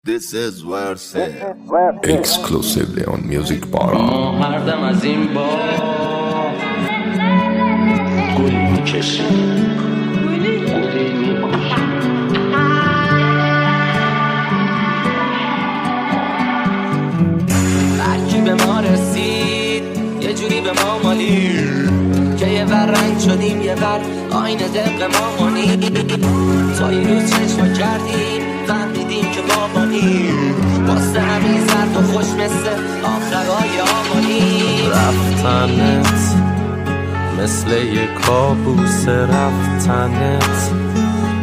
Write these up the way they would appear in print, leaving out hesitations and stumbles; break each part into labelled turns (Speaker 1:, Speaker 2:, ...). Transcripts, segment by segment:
Speaker 1: This is Verse
Speaker 2: Exclusively on Music Bar.
Speaker 3: ما هر دم از این با گلی میکشیم گلی میکشیم برکی به ما رسید یه جوری به ما مالید که یه ور رنگ شدیم یه ور آینه دق ما مانید تا یه روز چشم کردیم فهمیدیم که بابانیم واسه همین زرد و خوش مثل آخرهای آمانی
Speaker 4: رفتنت مثل یه کابوس رفتنت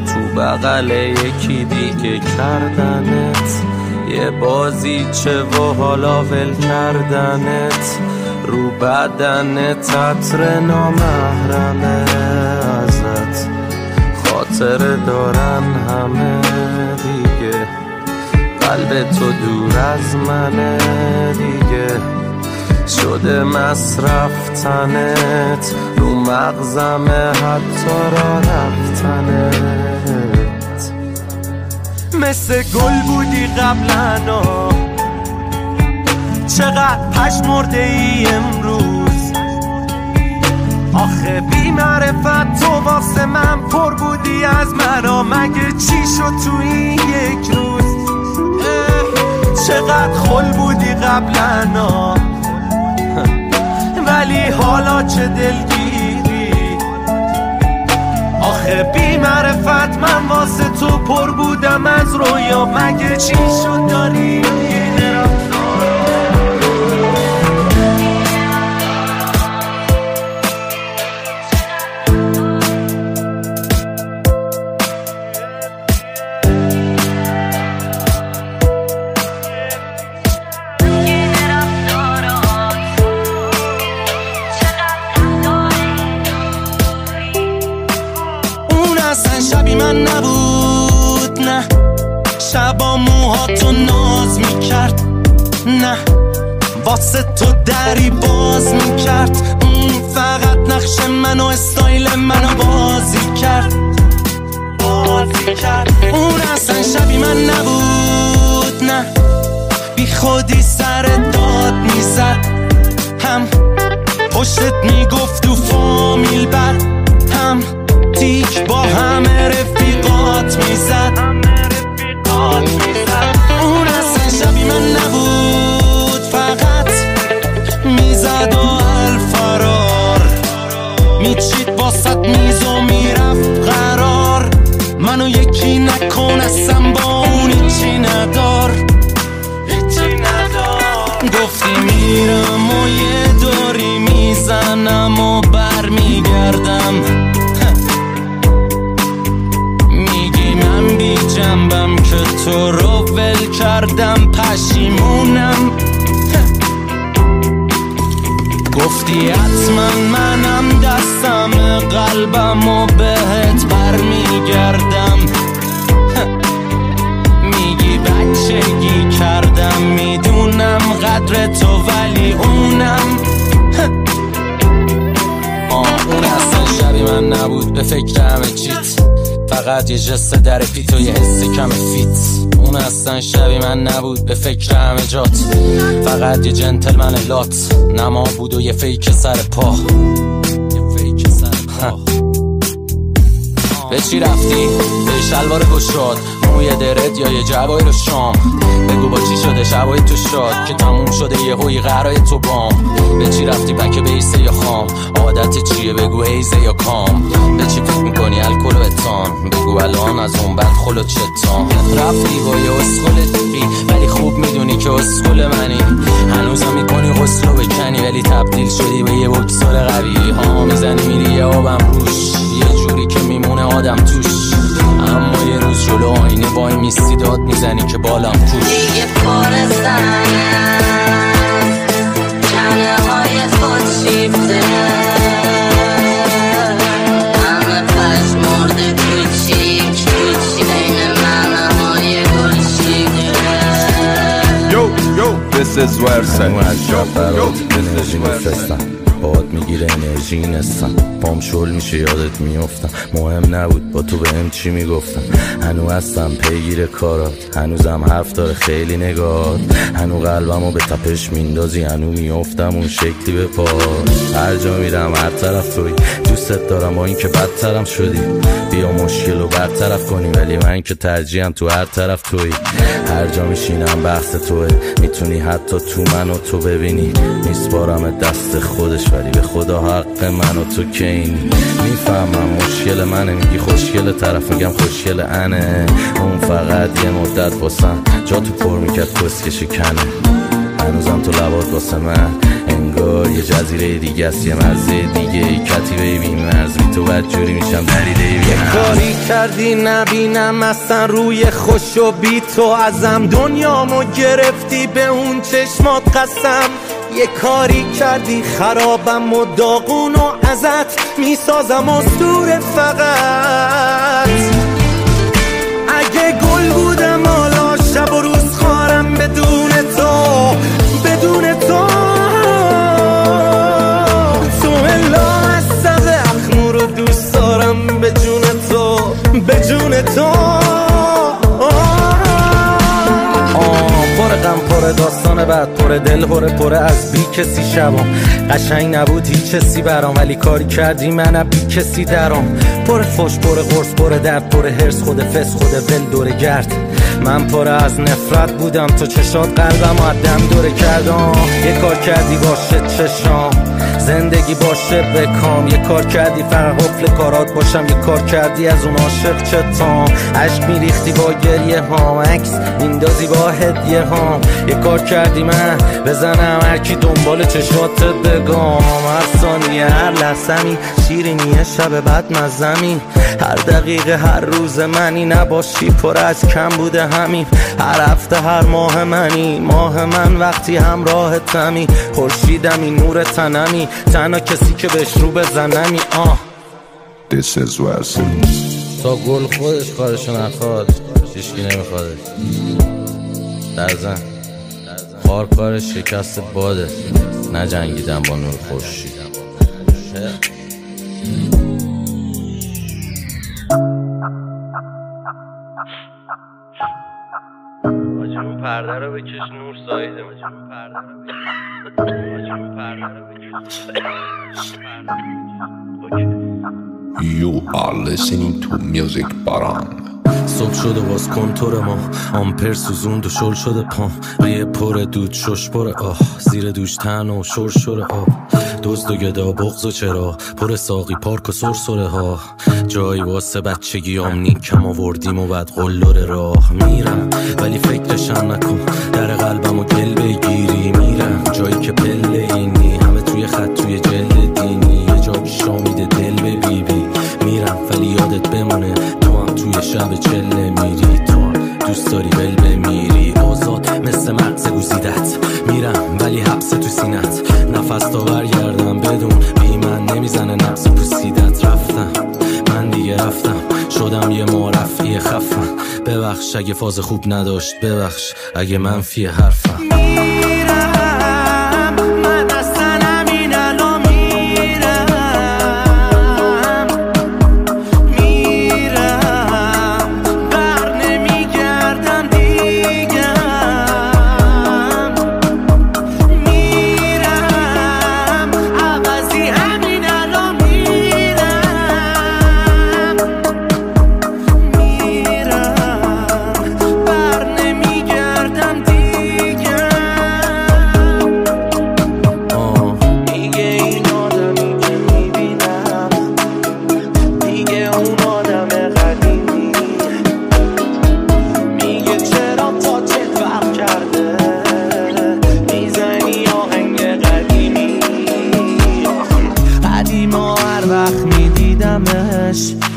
Speaker 4: تو بغل یکی دیگه کردنت یه بازیچه و حالا ول کردنت رو بدنت عطر نامحرمه ازت خاطر دارن همه دیگه قلب تو دور از منه دیگه شده مصرف تنت رو مغزمه حتی را رفتنت مثل گل بودی قبلنا چقدر پشمرده ای امروز آخه بی معرفت تو واسه من پر بودی از مرا مگه چی شد تو این یک روز چقدر خل بودی قبلنا ولی حالا چه دلگیری آخه بی معرفت من واسه تو پر بودم از رویا مگه چی شد داری شبی من نبود نه شبا موهاتو ناز میکرد نه واسه تو دری باز میکرد فقط نقش منو استایل منو بازی کرد اون اصلا شبی من نبود نه بی خودی سر داد میزد هم پشتت میگفت تو فامیل بر هم تیک با همه رفیقات میزد اون اصلا شبی من نبود فقط میزد و الفرار میچید واسط میز و میرفت قرار منو یکی نکن اصلا با اون هیچی ندار گفتی میرم و یه دوری میزنم و بر میگردم بی جنبم که تو رو ول کردم پشیمونم گفتی حتما منم دستم قلبم و بهت بر میگردم میگی بچگی کردم میدونم قدر تو ولی اونم اون اصلا شبی من نبود به فکر همه چیت فقط یه جست در پیت و یه حس کم فیت اون اصلا شبی من نبود به فکر همه جات فقط یه جنتلمن لات نما بود و یه فیک سر پا به چی رفتی؟ به شلوار گشاد موی درد یا یه جوای رو شام بگو با چی شده شبای تو شاد که تموم شده یه هوی قرای تو بام به چی رفتی بکه بیسه یا خام عادت چیه بگو هیزه یا کام به چی فکر میکنی الکل و اتان بگو الان از اون بعد خلوت شتان رفتی با یه اسخل تقی ولی خوب میدونی که اسخل منی هنوزم میکنی غسل و بکنی ولی تبدیل شدی به یه بکسار قوی ها میزنی میری یه آبم روش یه جوری که میمونه آدم توش اما یه روز جلو آینه وای میستی داد میزنی که بالم توش
Speaker 5: دیگه پارستنم کنه های خود شیفته همه پشمرده کوچیک بین منه های گل شیفته
Speaker 1: Yo, this is Verse
Speaker 2: از جا برات بنوشی میفرستم
Speaker 4: باد میگیره انرژی نستم، پام شل میشه یادت میافتم، مهم نبود با تو بهم چی میگفتم، هنو هستم پیگیر کارات، هنوزم حرف داره خیلی نگات، هنو قلبمو به تپش میندازی، هنو میافتم اون شکلی به پاس، هر جا میرم هر طرف توی، دوستت دارم با این که بدترم شدی، بیا مشکل رو برطرف کنی، ولی من که ترجیحم تو هر طرف توی، هر جا میشینم بحث توه، میتونی حتی تو منو تو ببینی، میسپارم دست خودش ولی به خدا حق منو تو که اینی، میفهمم مشکل منه، میگی خوشگل طرف میگم خوشگل انه، اون فقط یه مدت واسم جا تو پر میکرد کسکشی کنه، هنوزم تو لبات واسه من انگار یه جزیره دیگه است، یه مرزه دیگه ای کتی بیبی مرز بی تو بدجوری میشم دریده بی
Speaker 1: یه کاری کردی نبینم اصلا روی خوش و بی تو ازم، دنیامو گرفتی به اون چشمات قسم، یه کاری کردی خرابم و داغون و ازت میسازم اسطوره فقط، اگه گل بودم حالا شب و روز خارم بدون تو، بدون تو تو الا حسب اخمو رو دوست دارم به جون تو، به جون تو پر غم پر داستان بعد پر دل پر از بی کسی شبام، قشنگ نبود هیچ کسی برام ولی کاری کردی من بی کسی درام، پر فش پر قرص پر درد پر هرس خود فس خود ول دوره گرد، من پر از نفرت بودم تو چشات قلبم و دم دوره کردم، یه کار کردی باشه چشام زندگی باشه بکام، یه کار کردی فقط قفل کارات باشم، یه کار کردی از اون عاشق چتام، عشق میریختی با گریه هام، عکس میندازی با هدیه هام، یه کار کردی من بزنم هرکی دنبال چشاتت بگم، هر ثانیه هر لحظمی شیرینیه شب بعد مزمی، هر دقیقه هر روز منی نباشی پر از کم بوده همین، هر هفته هر ماه منی، ماه من وقتی همراهتمی، خورشیدمی نور تنمی، تنها کسی که بهش رو بزنمی.
Speaker 2: This is West.
Speaker 4: تا گل خودش کارشو نخواد هیچکی نمیخوادش، در زن خار کارش شکست باده، نجنگیدم با نور خورشید.
Speaker 1: اون پرده رو بکش نور سایده، اون پرده رو بکش.
Speaker 2: You are listening to Music Baran.
Speaker 4: صبح شده باز کنتور ما، آمپر سوزوند و شل شده پام، ریه پر دود شش پر آه، زیر دوش تن و شرشور آب، دزد و گدا بغض و چرا پر ساقی پارک و سرسره ها، جایی واسه بچگیام نیکم آوردیم و بعد قلور راه میرم، ولی فکرشم نکن در قلبم و گل بگیری، میرم جایی که پله اینی همه توی خط توی جلد دینی، یه جا بیشا میده دل به بیبی، میرم ولی یادت بمونه تو هم توی شب چله میری، تو هم دوست داری ول بمیری، آزاد مثل مغز گوزیدت، میرم ولی حبس تو سینت، نفس تا برگردم بدون بی من نمیزنه نفس پوسیدت، رفتم من دیگه رفتم شدم یه معرفی خفم، ببخش اگه فاز خوب نداشت، ببخش اگه منفی حرفم.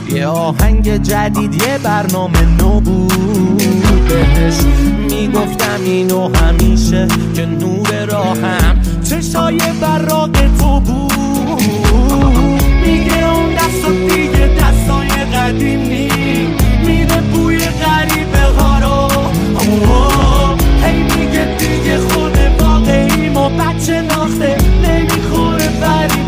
Speaker 1: یه آهنگ جدید یه برنامه نو بود بهش، میگفتم اینو همیشه که نور راهم چشای براق تو بود، میگه اون دستا دیگه دستای قدیمی، میده بوی غریبه ها رو، هی میگه دیگه خود واقعیم و بچه ناخته نمیخوره بریم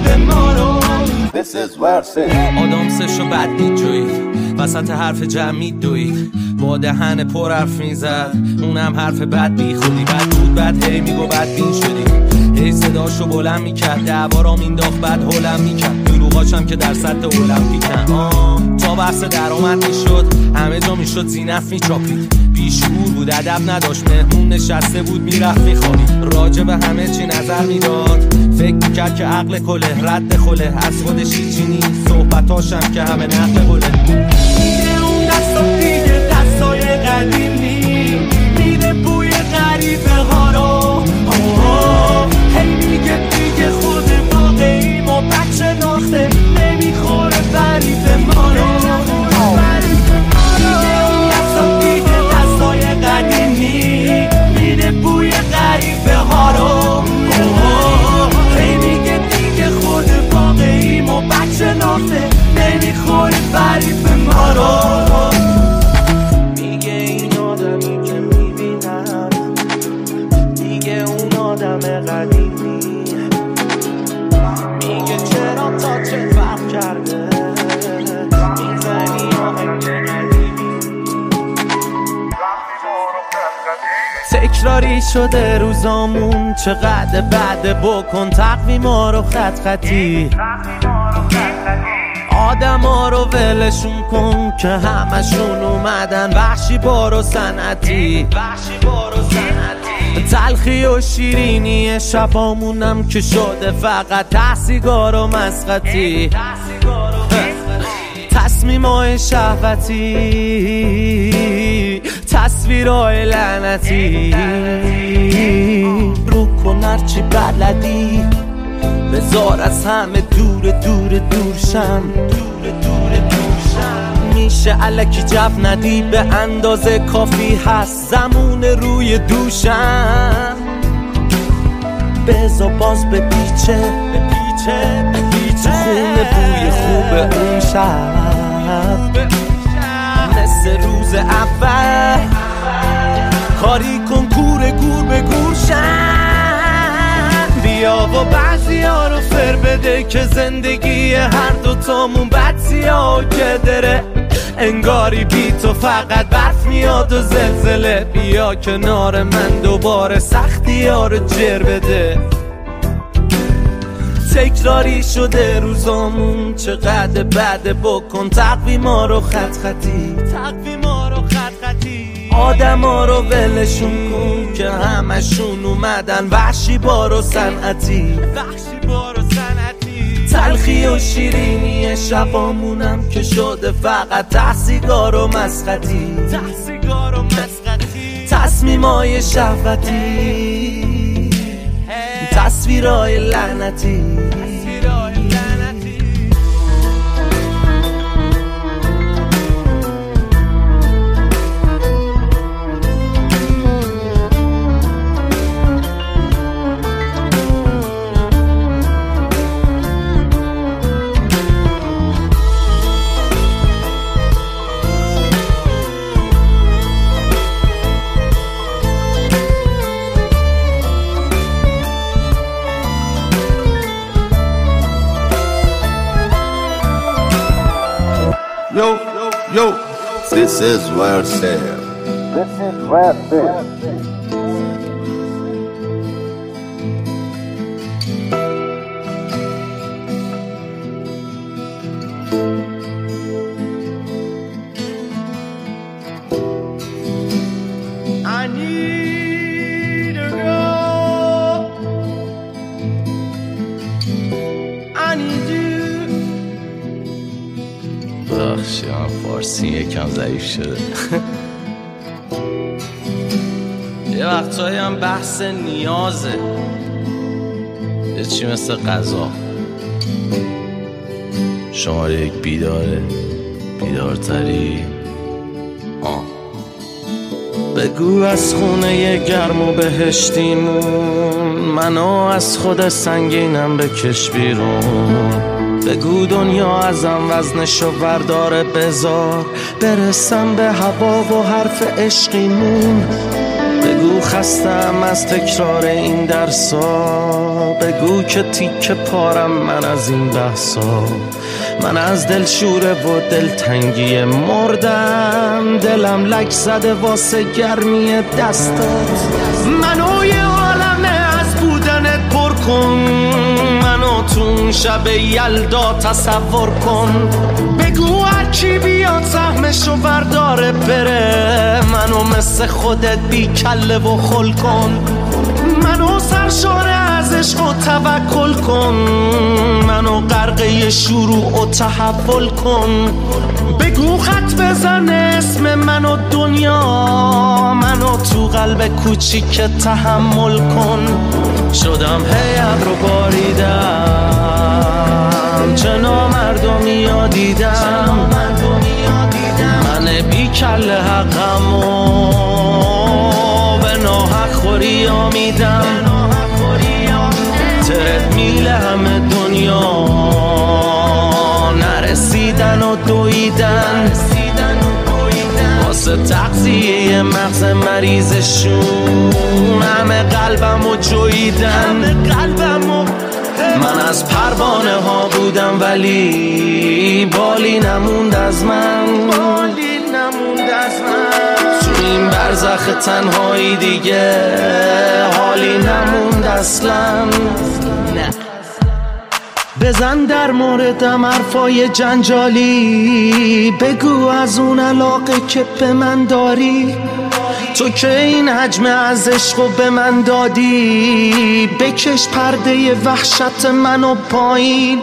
Speaker 1: آدم سشو بد میجوید وسط حرف جمعی دوید با دهن پر حرف میزد اونم حرف بد بی خودی بد بود بد هی میگو بد بین شدی هی صداشو بلند میکرد دعوارام اینداخت بد هولم میکرد دروغاشم که در سطح المپیکن تا بحث درآمد میشد همه جا میشد زینف میچاپید بیشعور بود ادب نداشت مهمون نشسته بود میرفت میخوابید راجع به همه چی نظر میداد فکر میکرد که عقل کله رد خله از خودش هیچی نیست صحبتاشم که همه نقل قله میره اون دستا دیگه دستای قدیمی میره بوی غریبه ها رو هی میگه دیگه خود واقعیم و بچه ناخته نمیخوره فریب ما رو میره اون دستا دیگه دستای قدیمی میره بوی غریبه ها رو هی میگه دیگه خود واقعیم و بچه ناخته نمیخوره فریب ما رو میگه این آدمی که میبینم دیگه اون آدم قدیمی میگه چرا تا چه فرق کرده میزنی آهنگ قدیمی تکراری شده روزامون چقدر بعد بکن تقویما رو خط خطی آدم ها رو ولشون کن که همشون اومدن وحشی بارو سنتی تلخی و شیرینی شبامونم که شده فقط تحصیگار و مسخطی تصمیمای شهوتی تصویرهای لعنتی رو کن هرچی بلدی بذار از همه دور شم میشه الکی جو ندی به اندازه کافی هست زمون روی دوشم بذار باز بپیچه خونه بوی خوب اون شب مثل روز اول کاری کن گور به گور شم بیا و بعضی ها رو فر بده که زندگی هر دوتامون بد سیاه که داره انگاری بی تو فقط برف میاد و زلزله بیا کنار من دوباره سختی ها رو جر بده تکراری شده روزامون چقدر بعد بکن تقویما رو خط خطی آدم ها رو ولشون کن که همشون اومدن وحشی بارو سنتی تلخی و شیرینی شبامونم که شده فقط تحصیگار و مسخطی تصمیمای شهوتی تصویرهای لعنتی
Speaker 2: Yo, this is where Sam.
Speaker 1: I need a girl. I need you.
Speaker 4: بخشیم فارسی یکم ضعیف شده یه وقتایی هم بحث نیازه یه چی مثل غذا شماره یک بیدارتری بگو از خونه گرم و بهشتیمون منو از خود سنگینم بکش بیرون بگو دنیا ازم وزنشو برداره بذار برسم به هوا و حرف عشقیمون
Speaker 1: بگو خستم از تکرار این درسا، بگو که تیکه پارم من از این بحثا. من از دل شوره و دلتنگی مردم، دلم لک زده واسه گرمی دستات. منو یه عالمه از بودنت پر کن، منو تو شب یلدا تصور کن. بگو هرکی بیاد سهمشو برداره بره، منو مثل خودت بی کله و خل کن. منو سرشاره از عشق و توکل کن، منو غرقه شروع و تحول کن. بگو خط بزن اسم منو دنیا، منو تو قلب کوچیک تحمل کن. شدم هی رو باریدم، چه نامردمی یادیدم، من بی کل حقمو به ناحق خوری آمیدم. ترد میله همه دنیا نرسیدن و دویدن، واسه تغذیه مغز مریضشون همه قلبمو جویدن. من از پروانه ها بودم ولی بالی نموند از من، تو این برزخ تنهایی دیگه حالی نموند اصلا. بزن در موردم حرفای جنجالی، بگو از اون علاقه که به من داری. تو که این حجم از عشق و به من دادی، بکش پرده وحشت منو پایین.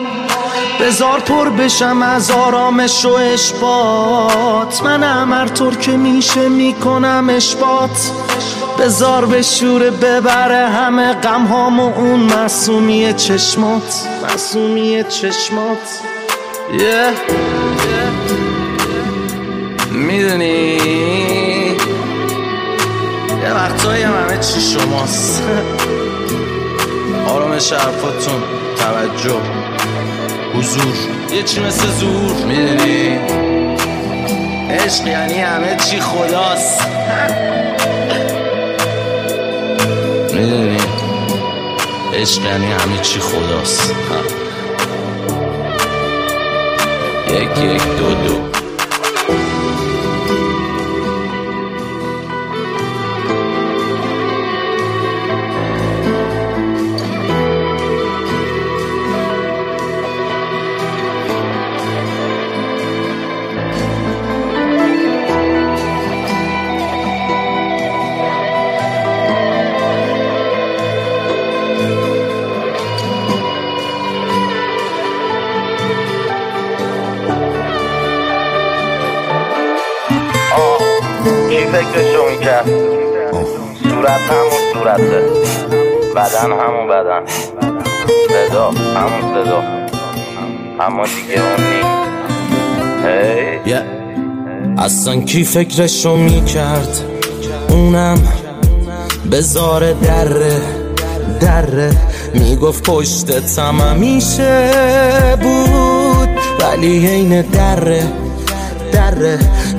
Speaker 1: بذار پر بشم از آرامش و اشباط، منم هر طور که میشه میکنم اشباط. بذار به شوره ببره همه غم هامو اون معصومی چشمات، معصومی چشمات. میدونی یه وقتایی همه چی شماست. آرامش حرفاتون، توجه، حضور، یه چی مثل زور. میدونی عشق یعنی همه چی خداست. میدونی عشق یعنی همه چی خداست. 1 1 2 2. فکرشو میکرد، صورت همون صورته، بدن همون بدن، صدا همون صدا، اما دیگه اون نیست. اصلا کی فکرشو میکرد اونم بذاره دره میگفت پشتتم همیشه بود ولی عین دره.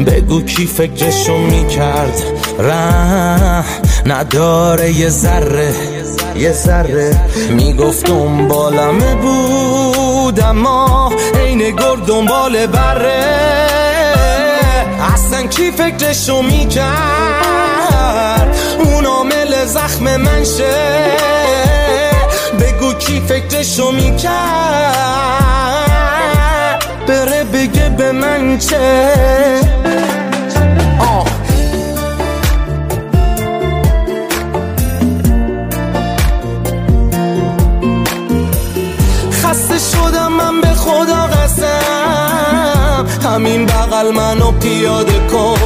Speaker 1: بگو کی فکرشو میکرد ره نداره یه ذره میگفت دنبالمه بود اما عین گرگ دنبال بره. اصلا کی فکرشو میکرد اون عامل زخم من شه. بگو کی فکرشو میکرد بره بگه به من چه. خسته شدم من به خدا قسم همین بغل منو پیاده کن.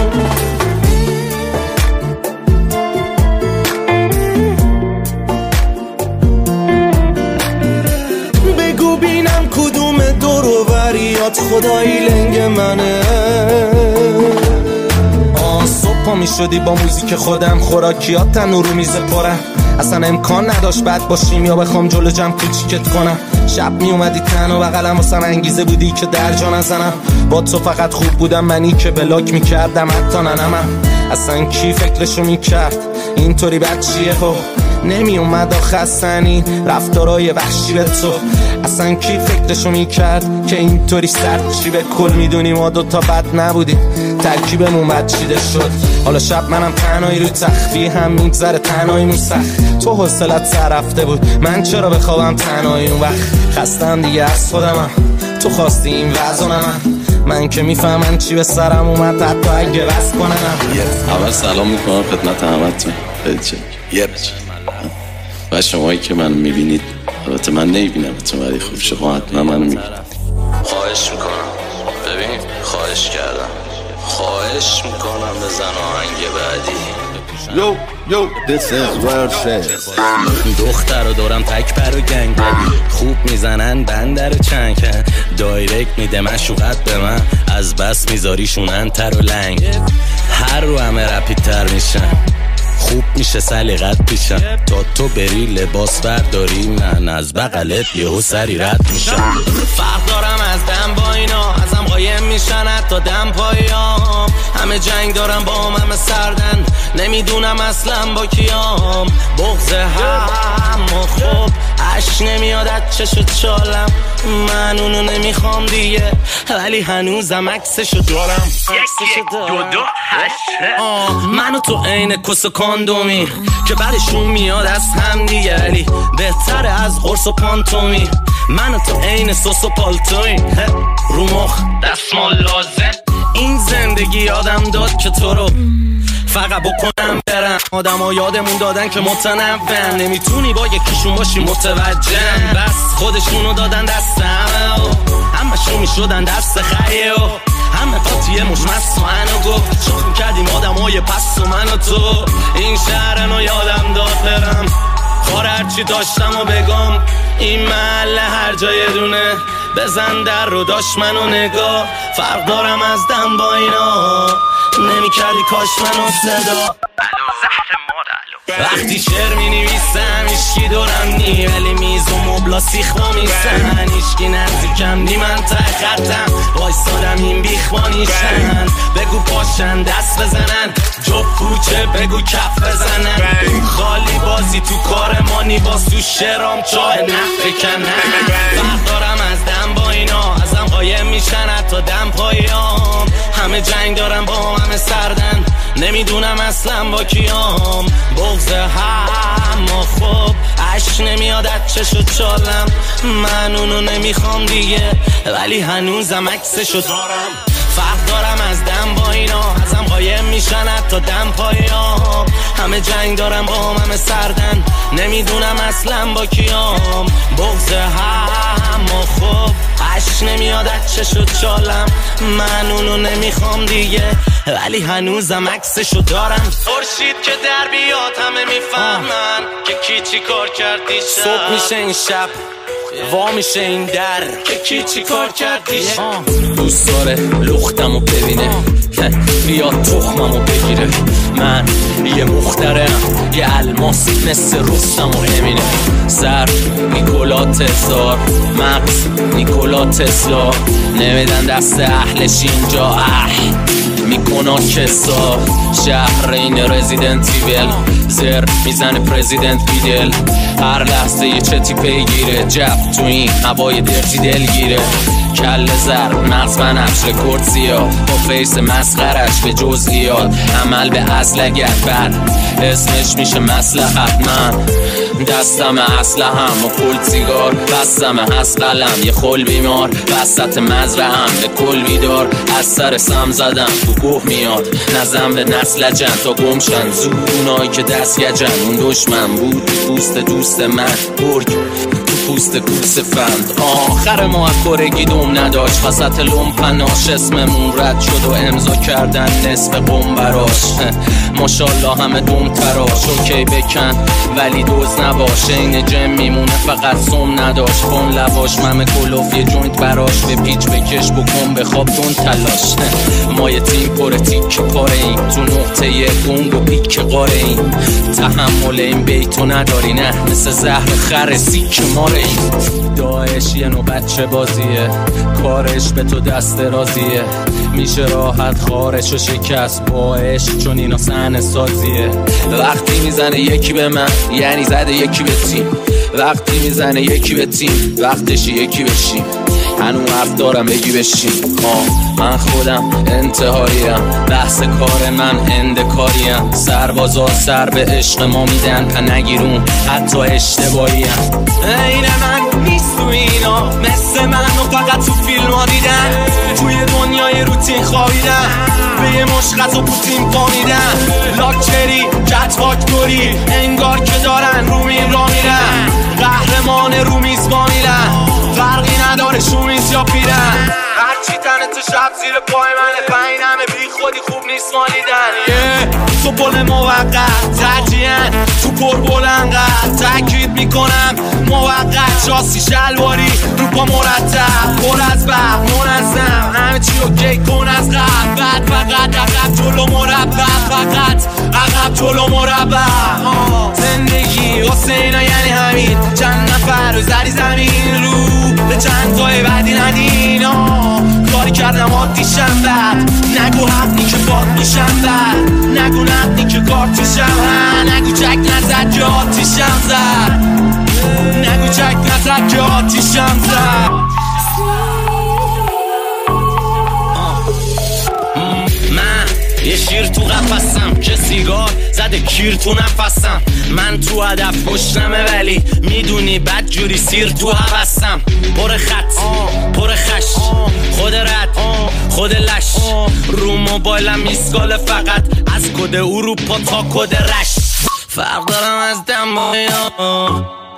Speaker 1: بگو بینم کدوم دور و بریات خدایی لنگ منه. صبح می شدی با موزیک خودم خوراکیات تنور رو میز پرم. اصلا امکان نداشت بد باشیم یا بخوام جلو جمع کوچیکت کنم. شب می اومدی تنها بغلم واسم انگیزه بودی که در جا نزنم. با تو فقط خوب بودم منی که بلاک میکردم حتی ننمم. اصلا کی فکرشو میکرد اینطوری بچیه ها نمی اومد آخستنی رفتارای وحشی به تو. اصلا کی فکرشو میکرد که اینطوری سرد چی به کل میدونی ما دوتا بد نبودیم ترکیبمون بد چیده شد. حالا شب منم تنهایی رو تخفی هم میگذره تنهایی سخت. تو حوصلت سر رفته بود من چرا بخوابم تنهایی اون وقت. خستم دیگه از خودمم تو خواستی این وزنم من که میفهمم چی به سرم اومد حتی اگه وز کنم.
Speaker 6: اول سلام میکنم خدمت همتون و شمایی که من میبینید. البته من نمیبینمتون ولی خب شما حتما منو میبینید.
Speaker 4: خواهش میکنم ببین خواهش کردم خواهش میکنم بزن آهنگ بعدی.
Speaker 2: Yo, this is World Shades.
Speaker 1: دختر رو دارم تک پر و گنگ خوب میزنن بندر چنگ دایرکت میده مشوقت به من از بس میذاریشونن تر و لنگ. هر رو همه رپیدتر میشن خوب میشه سلیقت پیشم تا تو بری لباس برداری من از بغلت یهو سری رد میشم. فرق دارم از دم با اینا ازم قایم میشن حتی دم پایام. همه جنگ دارم با همه سردن نمیدونم اصلا با کیام. بغض هم و خوب عشق نمیاد از چشو چالم من اونو نمیخوام دیگه ولی هنوزم عکسشو دارم. منو تو عین کس و کاندومی که بعدشون میاد از هم دیگه ولی بهتره از قرص و پانتومی. منو تو عین سوس و پالتوی رو مخ دستمال لازم. این زندگی یادم داد که تو رو فقط بکنم برم. آدم ها یادمون دادن که متنوعن نمیتونی با یکیشون باشی متوجه. بس خودشونو دادن دست همه شون میشدن دست خیه همه قاطیه مشمست و منو گفت شاخ کردیم آدم های پس و من و تو. این شهرنو یادم داد برم خار هرچی داشتم و بگم این محله هر جای دونه بزن در رو داشت منو نگاه. فرق دارم از دم با اینا نمی کردی کاش منو صدا. وقتی شعر می نویسم ایشکی دورم نی ولی میز و مبلا سیخ با میسن ایشکی نزدیکم نی من ته خطم وایستادم این بیخوانیشن. بگو پاشن دست بزنن جب کوچه بگو کف بزنن خالی بازی تو کار مانی باز تو شعرام چاه نفت کنن. فرق دارم از دم با اینا ازم قایم میشن حتی دم پایام. همه جنگ دارم با همه سردن نمیدونم اصلا با کیام. بغض هم و خوب عشق نمیاد از چشو چالم من اونو نمیخوام دیگه ولی هنوزم عکسشو دارم. فرق دارم از دم با اینا ازم قایم میشن حتی دم پایام. همه جنگ دارم با همه سردن نمیدونم اصلا با کیام. بغض هم و خوب عشق نمیاد از چشو چالم من اونو نمیخوام دیگه ولی هنوزم عکسشو دارم. خورشید که در بیاد همه میفهمن که کی چی کار کردی شب. صبح میشه این شب وا میشه این در که کی چی کار کردی شب. دوست داره لختمو ببینه بیاد تخممو بگیره. من یه مخترم یه الماس مثل رستم و امینه. سر نیکولا تسلا مغز نیکولا تسلا نمیدن دست اهلش اینجا میکنه کسا. شهر این رزیدنت ایول زر میزنه پرزیدنت بیدل هر لحظه یه چتی پیگیره جب تو این هوای درتی دلگیره. کل زر مغز بنفش رکورد سیاه با فیس مسخرش به جزئیات عمل به اصل اگر بر اسمش میشه مصلحت. من دستم اسلحه‌ام و پول سیگار بستم از قلم یه خل بیمار وسط مزرعه‌ام به کل بیدار از سر سم زدم تو گوه میاد نزم به نسل جن تا گمشن زود اونایی که دست گجن اون دشمن بود پوست دوست من برگ پوست گوس فند. آخر ما از کارگی دوم نداشت وسط لومپناش اسممون رد شد و امضا کردن نصف قم براش. ماشالله همه دوم تراش اوکی بکن ولی دوز نباش این جم میمونه فقط سم نداشت کن لباش ممه کلوف یه جوینت براش به پیچ بکش بکن بخواب دون تلاش. ما یه تیم پر تیک پاره این تو نقطه گنگ و پیک قاره این تحمل این بیتو نداری نه مثل زهر خر سیک ماره
Speaker 4: داعش یه نوع بچه بازیه، کارش به تو دست رازیه، میشه راحت خارش و شکست باش، چون اینا صحنه سازیه. وقتی میزنه یکی به من یعنی زده یکی به تیم، وقتی میزنه یکی به تیم وقتش یکی بشیم. هنوز حرف دارم بگی بشیم. من خودم انتحاریم، بحث کار من اندکاریم. سربازا سر به عشق ما میدن پا نگیرون حتی اشتباهیم. این من نیست تو اینا، مثل من و فقط تو فیلم ها دیدن، توی دنیای روتین خوابیدن، به یه مشخص و پوتین پا میدن. لاکچری کت فاکتوری انگار که دارن رومین را میرن، قهرمان رومیز با میرن، فرقی نداره شومیز یا پیرن. هرچی تنه تو شب زیر پای منه، پایین همه بی خودی خوب نیست مالیدن. تو پل موقت ترجیحن تو پر بلنقت، تاکید میکنم موقت، شاسی شلواری رو پا مرتب، پر از برق منظم، همه چی اوکی کن از قبل، بعد فقط عقب جلو مربع، فقط عقب جلو مربع. زندگی حسینا یعنی همین، چند نفر رو زدی زمین رو به چند تای بعدی ندین. کاری کردم عادیشم بد، نگو حقی که باد میشم بد، نگو نقنی که کارتیشم هن، نگو چک نزد که آتیشم زد، نگو چک نزد که آتیشم زد. یه شیر تو قفسم که سیگار زده کیر تو نفسم، من تو هدف پشتمه ولی میدونی بد جوری سیر تو حوستم. پر خط پر خش خود رد خود لش، رو موبایلم میسکاله فقط از کد اروپا تا کد رش. فرق دارم از دماغینا،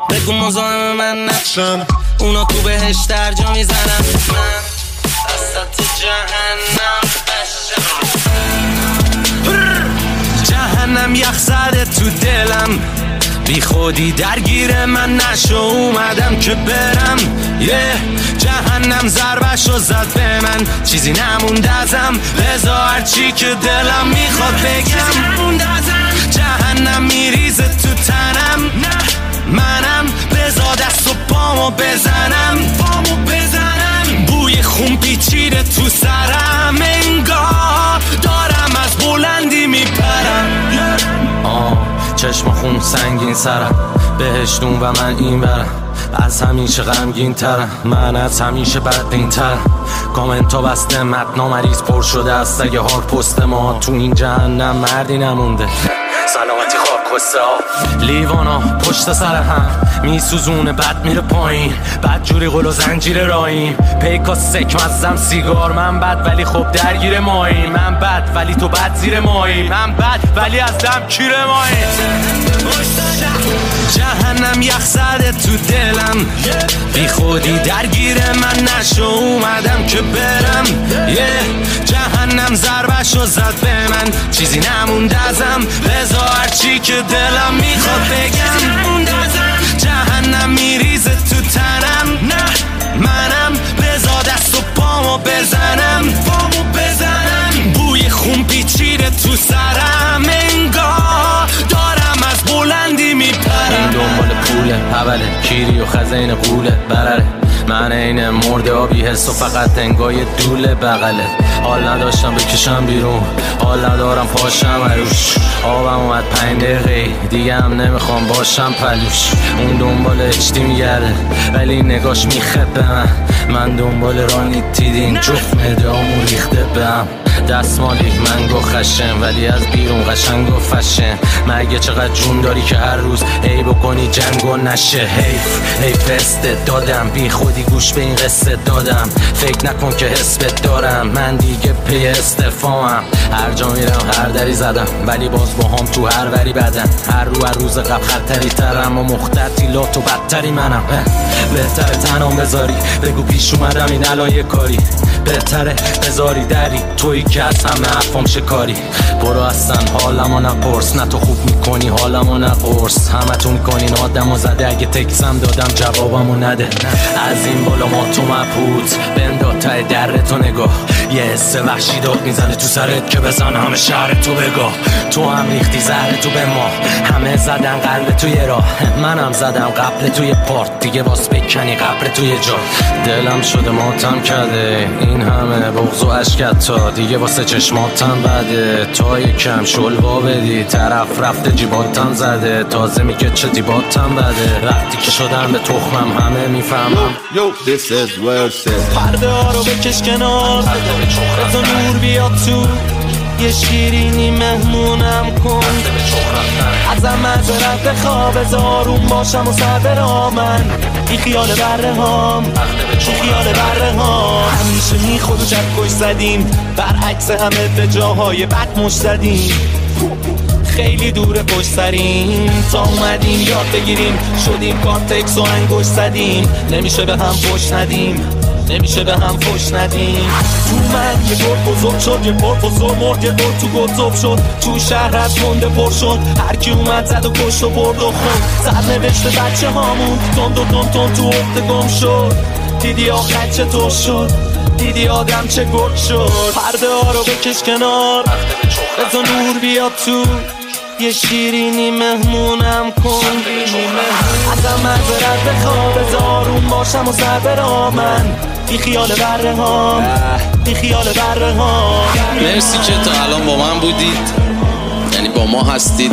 Speaker 4: بگو مزاحم من نشم، اونا تو بهش درجا میزنم، من وسط جهنم جهنم یخ زده تو دلم، بی خودی درگیر من نشو، اومدم که برم. جهنم ضربشو زد به من، چیزی نمونده ازم، لذا هرچی که دلم میخواد بگم. جهنم میریزه تو تنم، منم بزا دست و پامو بزنم، بوی خون پیچیده تو سرم، انگار دارم از بلندی میپرم. چشم خون سنگین سرم، بهشتون و من این برم، از همیشه غمگین ترم، من از همیشه بدبین ترم. کامنت ها بسته، متنا مریض پر شده است، اگه هار پست ما تو این جهنم مردی نمونده. سلامتی خاک کسته ها لیوانا پشت سر هم میسوزونه، بد میره پایین، بد جوری قل و زنجیر راییم، پیکا سک مزم سیگار، من بد ولی خب درگیر مایی، من بد ولی تو بد زیر مایی، من بد ولی از دم کیر مایی. جهنم یخ زده تو دلم، بی خودی درگیر من نشو، اومدم که برم. جهنم ضربشو زد به من، چیزی نمونده ازم، لذا هرچی که دلم میخواد بگم. جهنم میریزه تو تنم، منم بزا دست و پامو بزنم، بوی خون پیچیده تو سرم، انگار دارم از بلندی میپرم. این دنبال پوله اوله، کیری و خزین قوله برره، من این مرده آبی حس و فقط انگای دوله بغله. حال نداشتم بکشم بیرون، حال ندارم پاشم عروش، آبم اومد 5 دقیقه دیگه هم نمیخوام باشم پلوش. اون دنبال اچتی میگرده ولی نگاش میخبه من دنبال رانی تیدین، جفت مدامو ریخته بهم. دستمالی منگو خشن ولی از بیرون قشنگ و فشن، مگه چقدر جون داری که هر روز هی بکنی جنگو نشه. حیف استعدادم، بی خودی گوش به این قصه دادم، فکر نکن که حس دارم، من دیگه پی استفام، هر جا میرم هر دری زدم ولی باز با هم تو هر وری بدن، هر روز قبل خطری ترم و مختتی لات و بدتری منم. بهتره تنام بذاری، بگو پیش اومدم این الان یه کاری، بهتره بذاری دری توی که از همه حرفام شکاری. برو اصلا حالمو نپرس، نه تو خوب میکنی حالمو نپرس. همه تو میکنین آدمو زده، اگه تکسم دادم جوابمو نده. از این بالا ما تو مبهوت بنداد تای در تو نگاه، یه حس وحشی داد میزنه تو سرت که بزن همه شهر تو بگاه. تو هم ریختی زهر تو به ما، همه زدن قلب توی راه، منم زدم قبل توی پارت، دیگه باس بکنی قبر توی جا. دلم شده ماتم کرده، این همه بغض و عشقت تا دیگه واسه چشماتم بده. تا یکم شلوا بدی طرف رفته جیباتم زده، تازه میگه چه دیباتم بده. وقتی که شدم به تخمم همه میفهمم.
Speaker 1: پرده ها رو بکش کنار، بزا نور بیاد تو، یه شیرینی مهمونم کن. ازم معذرت بخواه، بزا آروم باشم و سر برامن. این خیال بره هام، این خیال بره هام. همیشه می خود و جد کش زدیم، برعکس همه به جاهای بد مش زدیم. خیلی دوره پشت سریم تا اومدیم یاد بگیریم، شدیم کارتکس و انگوش زدیم. نمیشه به هم پشت ندیم، نمیشه به هم فش ندیم. تو من یه گل بزرگ شد، یه پرفسور مرد، یه گل تو گلزوب شد. تو شهر از گنده پر شد، هر کی اومد زد و کشت و برد و خون. سر نوشته بچه هامون تند و تند تند تو افته گم شد. دیدی آخر چطور شد، دیدی آدم چه گل شد. پرده ها رو بکش کنار، بزا نور بیاد تو، یه شیرینی مهمونم کن. ازم معذرت بخواه، بزا آروم باشم و سر برامن. بی خیال بره ها، بی خیال بره ها.
Speaker 6: مرسی که تا الان با من بودید، یعنی با ما هستید.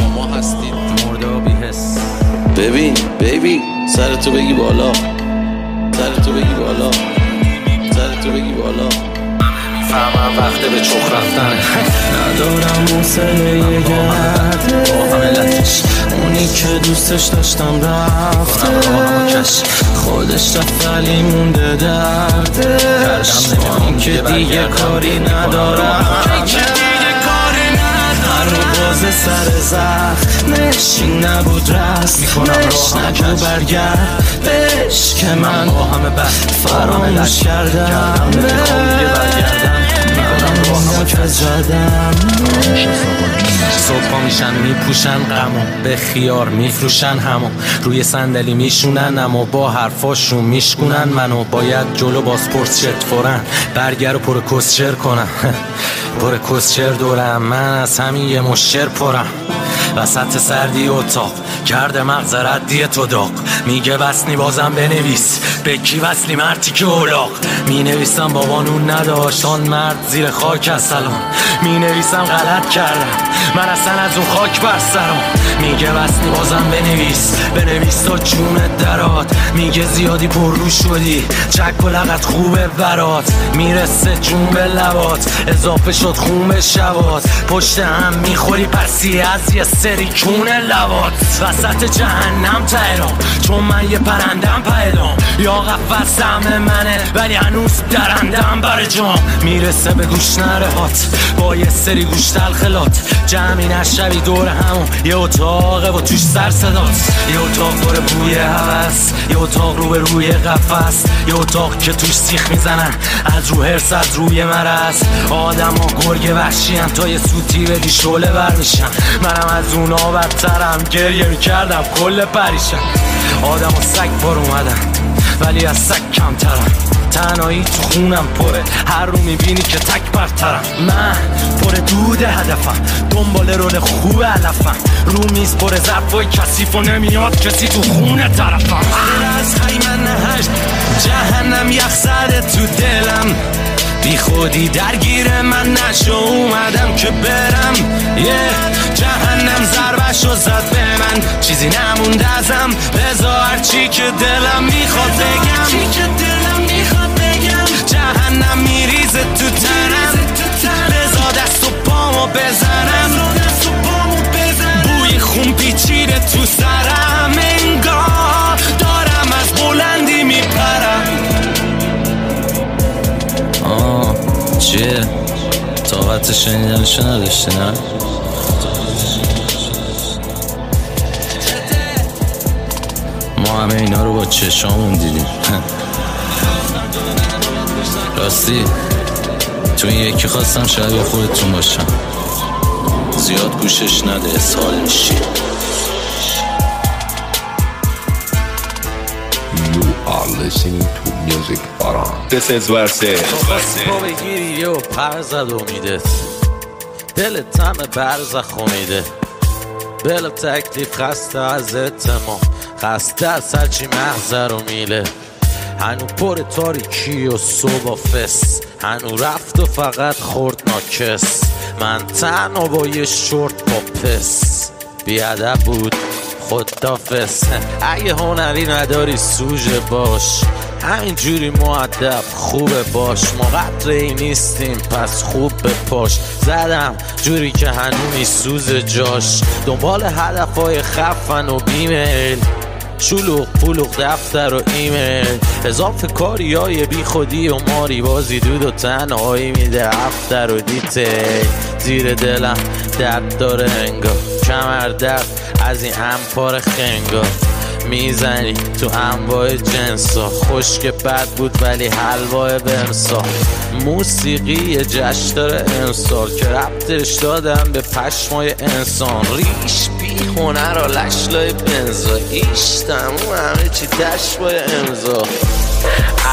Speaker 4: مرده و بی حس.
Speaker 6: ببین بیبی، سرتو بگی بالا، سرتو بگی بالا، سرتو بگی بالا.
Speaker 4: فهمم وقته به چخ رفتن،
Speaker 1: ندارم حوصله یه گرده، اونی که دوستش داشتم رفته، خودش رفت ولی مونده دردش. این که دیگه کاری ندارم، هر رو باز سر زخمش این نبود رسمش. نگو برگرد بهش که من با همه بد فراموش کردم.
Speaker 4: صبح میشن میپوشن غمو، به خیار میفروشن همو، روی صندلی میشونن اما با حرفاشون میشکنن منو. باید جلو بازپرس شت فورن برگر و پر کسچر کنم. پر کسچر دورم من از همین یه مشر پرم. وسط سردی اتاق کرده مغز ردی تو داغ. میگه وصلی بازم بنویس، به کی وصلی مرتی که اولاق. می نویسم بابانون نداشت آن مرد زیر خاک از سلام. می نویسم غلط کردم من اصلا از اون خاک بر سرم. میگه وصلی بازم بنویس تا جونت درات. میگه زیادی پر رو شدی چک و لغت خوبه برات. میرسه جون به لبات اضافه شد خون به شبات. پشت هم میخوری پسی از یه سری کون لبات. وسط جهنم تهران چون من یه پرندم پیدام. یا قفص همه منه ولی هنوز درندم بر جام. میرسه به گوش نرهات با یه سری گوش تلخلات. جمعی نشوی دور همون یه اتاقه و توش سر صدات. یه اتاق دور بوی هوس، یه اتاق رو به روی قفص. یه اتاق که توش سیخ میزنن از رو هرس از روی مرز. آدم ها گرگ وحشی هم تا یه سوتی بدی شعله بر میشن. منم از اونا بدترم گریه میکردم کل پریشم. آدم ها سگ پر اومدن ولی از سگ کمترم. تنهایی تو خونم پره هر رو میبینی که تک برترم. من پر دود هدفم دنبال رول خوب علفم. رو میز پر ظرفای کثیف و نمیاد کسی تو خونه طرفم. از خیمن نهشت جهنم یخ زده تو دلم. بی خودی درگیر من نشو اومدم که برم. جهنم ضربشو زد به من چیزی نمونده ازم. بذار هرچی که دلم میخواد بگم. جهنم میریزه تو تنم. بذار دست و پامو بزنم. بوی خون پیچیده تو سرم. انگار دارم از بلندی میپرم. چیه؟ طاقت شنیدنشو نداشتی نه؟ ما همه اینا رو با چشامون دیدیم. راستی تو این یکی خواستم شبیه خودتون باشم.
Speaker 6: زیاد گوشش نده اسهال میشی.
Speaker 2: You are listening to Music Baran.
Speaker 6: This is Verses.
Speaker 1: تو بگیری و پر زد امیدت، دلت همه برزخ امیده، بلا تکلیف خسته از اتمام، خسته از هرچی مغزه رو میله. هنو پر تاریکی و صبح فس، هنو رفت و فقط خورد ناکس. من تنها با یه شورت با پس، بیادب بود خدافز. اگه هنری نداری سوژه باش، همینجوری مؤدب خوبه باش. ما قدری نیستیم پس خوب بپاش. زدم جوری که هنو میسوزه جاش، دنبال هدفهای خفن و بیمیل، شلوغ پلوغ دفتر و ایمیل، اضافه کاری های بی خودی و ماری بازی، دود و تنهایی میده افتر و دیتیل. زیر دلم درد داره انگار، کمر درد از این همپار خنگار. میزنی تو انواع جنسا، خشک بد بود ولی حلوای بمسا. موسیقی یه جشن داره امسال که ربطش دادم به پشمای انسان. ریش بیخونه را لشلای بنزا، ایش تموم همه چی تشبای امضا.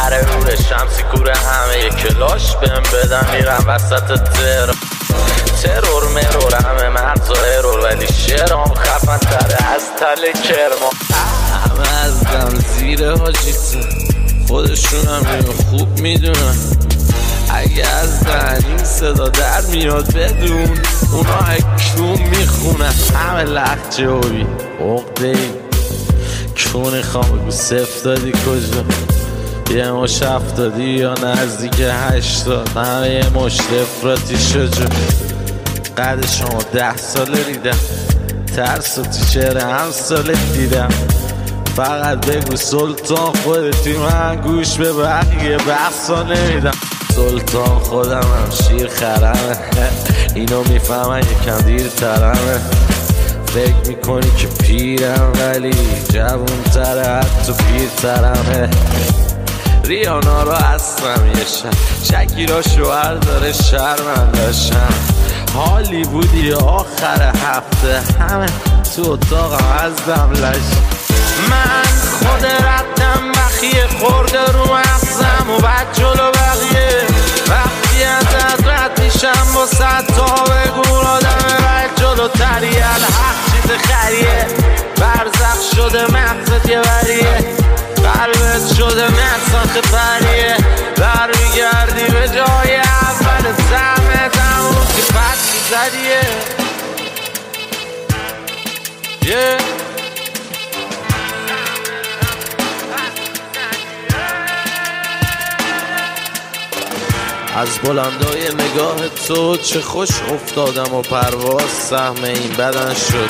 Speaker 1: عره روره شمسی کوره همه کلاش بهم بدم، میرم وسط ترور مرور همه مرز و ایرور، ولی شعرام خفن تره از تل کرما. همه از دم زیر حاجیتون، خودشون هم اینو خوب میدونن. اگه از دهن این صدا در میاد بدون، اونا اکیون میخونن. همه لحجه هوی عقده ای کونی خوام بگو صفت دادی کجا، یه مش 70 یا نزدیک 80. همه یه مشت افراطی شجا، قد شما 10 ساله ریدم، ترس و تو چهره هم ساله دیدم. فقط بگو سلطان خودتی، من گوش به بقیه بحثا نمیدم. سلطان خودم هم شیر خرمه، اینو میفهمن یکم دیر ترمه. فکر میکنی که پیرم ولی جوون تره، حتی پیر ترمه. ریانا را هستم یه شکیرا شوهر داره شرمندشم. هالیوودی آخر هفته، همه تو اتاقم از دملش. من خود ردم بخیه خورده رو مغزم و بعد جلو بقیه. وقتی ازت رد میشم با 100 تا بگون آدم بعد جلو تریه. الحق چیز خریه، برزخ شده مغزت یه بریه، قلبت شده مغزات پریه. برمیگردی به جای اول زمت، همون که پس زدیه. از بلندای نگاه تو چه خوش افتادم و پرواز سهم این بدن شد.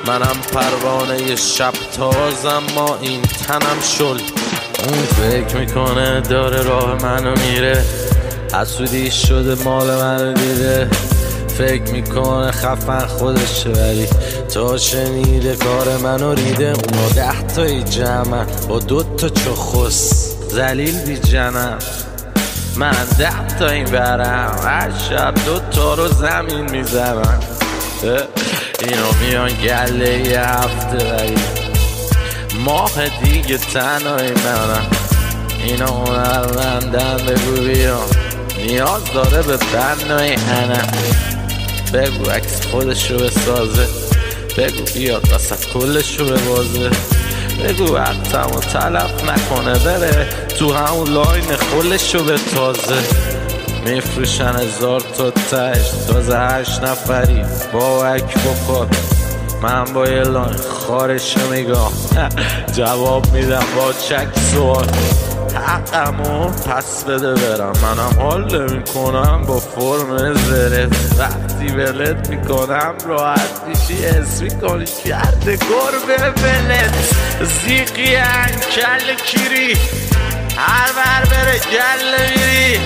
Speaker 1: منم پروانه شب تازم، ما این تنم شل. اون فکر میکنه داره راه منو میره، حسودی شده مال منو دیده. فکر میکنه خفن خودشه ولی تا شنیده کار منو ریده. اونا 10 تایی جمعن با 2 تا چخص زلیل بی جنم. من 10 تا این برم، هر شب 2 تا رو زمین میزنم. اینا میان گله یه هفته ولی ماه دیگه تنهایی منم. اینا هنرمندن بگو بیان، نیاز داره به بنای هنم. بگو عکس خودشو بسازه، بگو بیاد وسط کلشو ببازه. بگو وقتمو تلف نکنه بره تو همون لاین خلشو به تازه. میفروشن 1000 تا تش، تازه 8 نفری با وک بکار. من با یه لاین خارشو میگم، جواب میدم با چک سوال. حقمو پس بده برم، منم حال نمیکنم با فرم زرت. وقتی ولت میکنم راحت میشی، حس میکنی کرده گربه ولت. زیقی انکل کیری، هر بر بره گله میری.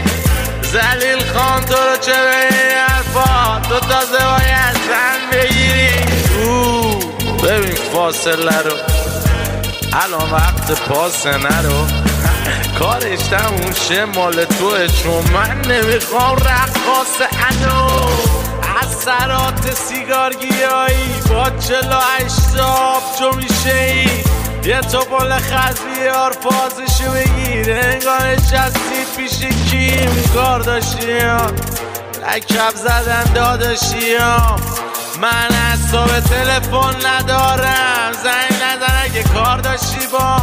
Speaker 1: زلیل خان تو رو چه به این حرفا، تو تازه باید زن بگیری. ببین فاصله رو، الان وقت پاسه نرو.
Speaker 7: کارش تموم شه مال توه، چون من نمیخوام رقاص انو از سرات سیگار گیایی با 48 آبجو میشه ای یه توپال خز بیار پازشو بگیر انگار نشستید پیش کیم کار داشتیم لکب زدن داداشیم من حساب تلفن ندارم زنگ نزن اگه کار داشتی با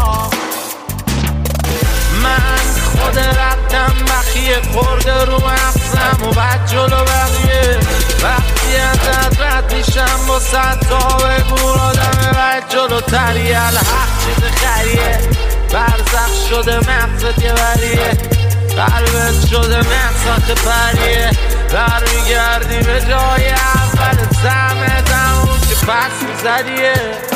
Speaker 7: من خود رفتم بخیه خورده رو مغزم و بعد جلو بقیه وقتی ازت رد میشم با 100 تا بگو آدم بعد جلو تریه الحق چیز خریه برزخ شده مغزت یه بریه قلبت شده مغزات پریه برمیگردی به جای اول سمت همون که پس میزدیه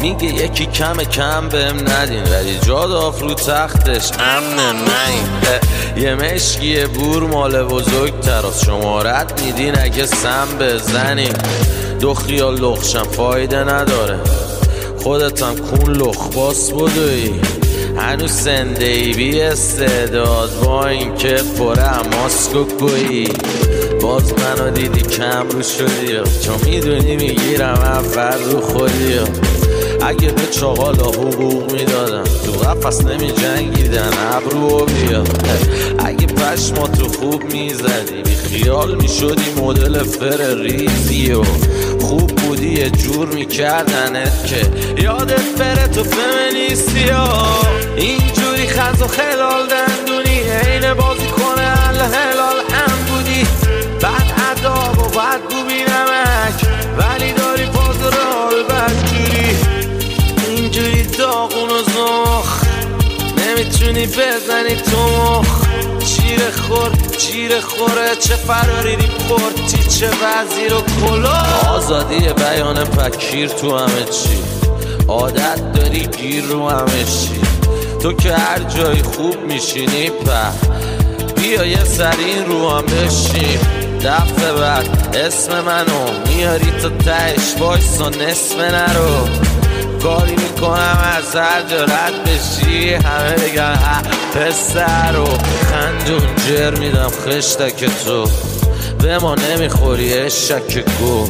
Speaker 7: میگه یکی کم بهم ندین ولی جا داف رو تختش امن من یه مشکی بور مال بزرگ تراس شمارت میدین اگه سم بزنین دو خیال لخشم فایده نداره خودتم کون لخ باس بدوی هنوز سنده ای بی استعداد با این که پره ماسکو گویی باز منو دیدی کم رو شدی چون میدونی میگیرم اول رو خودی اگه به چاقالا حقوق میدادم تو قفص نمی جنگیدن ابرو بیا اگه پشما تو خوب میزدی بی خیال میشدی مدل فر ریزی و خوب بودی یه جور میکردنت که یادت بره تو فمینیستی ها اینجوری خز و خلال دندونی عین بازی کنه هلال هم بودی بعد عذاب و بعد بوبی نمک ولی داری باز رال بدجوری اینجوری داغون و زخ نمیتونی بزنی تو مخ چیره خوره چه فراری ریپورتی چه وزیر و کلا آزادی بیان پکیر تو همه چی عادت داری گیر رو همه چی تو که هر جایی خوب میشینی بیا یه سرین رو هم بشیم دفعه بعد اسم منو میاری تا تهش وایسا نصف نرو کاری میکنم از هر جا رد بشی همه بگن پسر رو خندون جر میدم خشتک تو به ما نمیخوری اشک گو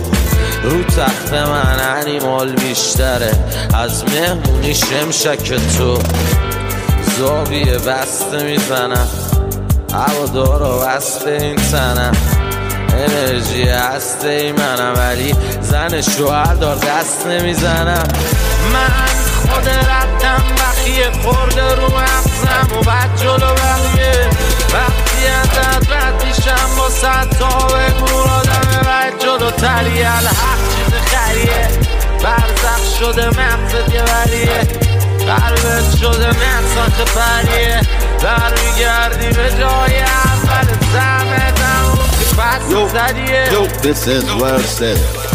Speaker 7: رو تخت من انیمال بیشتره از مهمونی شمشک تو زاویه بسته میزنم هوادارا بسته این تنم انرژی هسته ای منم ولی زن شوهر دار دست نمیزنم من خود رفتم بخیه خورده رو مغزم و بعد جلو بقیه وقتی ازت رد میشم با 100 تا بگو آدم بعد جلو تریه الحق چیز خریه برزخ شده مغزت یه بریه قلبت شده مغزات پریه برمیگردی به جای اول سمت همون که پس زدیه
Speaker 6: Yo, this is well said.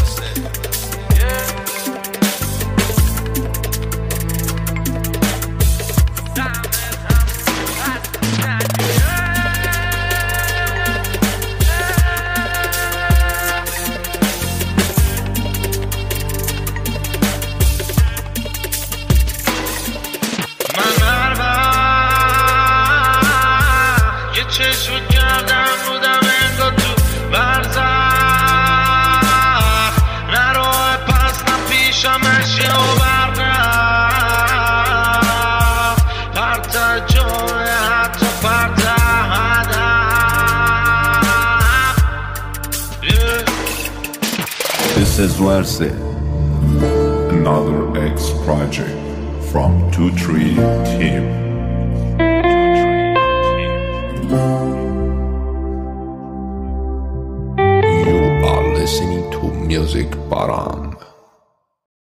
Speaker 7: چشم کردم بودم انگار تو برزخ نرو پس نپیشم اشیا و برقف پرت جامعه حتی پرت هدف
Speaker 2: This is Verse, another X project from 2-3 Team. You are listening to Music Baran.